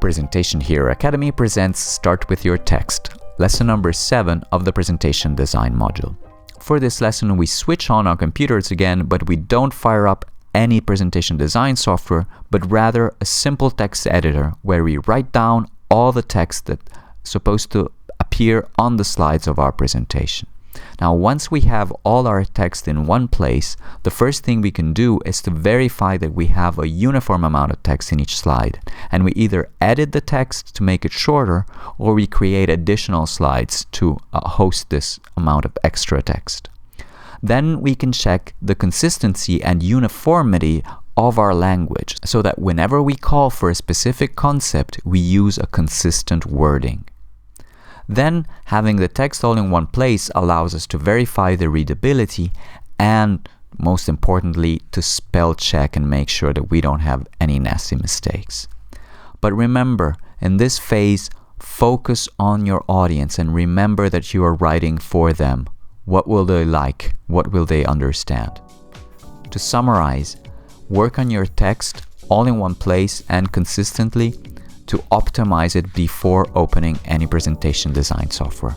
Presentation Hero Academy presents Start With Your Text, lesson number 7 of the Presentation Design module. For this lesson, we switch on our computers again, but we don't fire up any presentation design software, but rather a simple text editor where we write down all the text that's supposed to appear on the slides of our presentation. Now, once we have all our text in one place, the first thing we can do is to verify that we have a uniform amount of text in each slide. And we either edit the text to make it shorter, or we create additional slides to host this amount of extra text. Then we can check the consistency and uniformity of our language, so that whenever we call for a specific concept, we use a consistent wording. Then, having the text all in one place allows us to verify the readability and, most importantly, to spell check and make sure that we don't have any nasty mistakes. But remember, in this phase, focus on your audience and remember that you are writing for them. What will they like? What will they understand? To summarize, work on your text all in one place and consistently to optimize it before opening any presentation design software.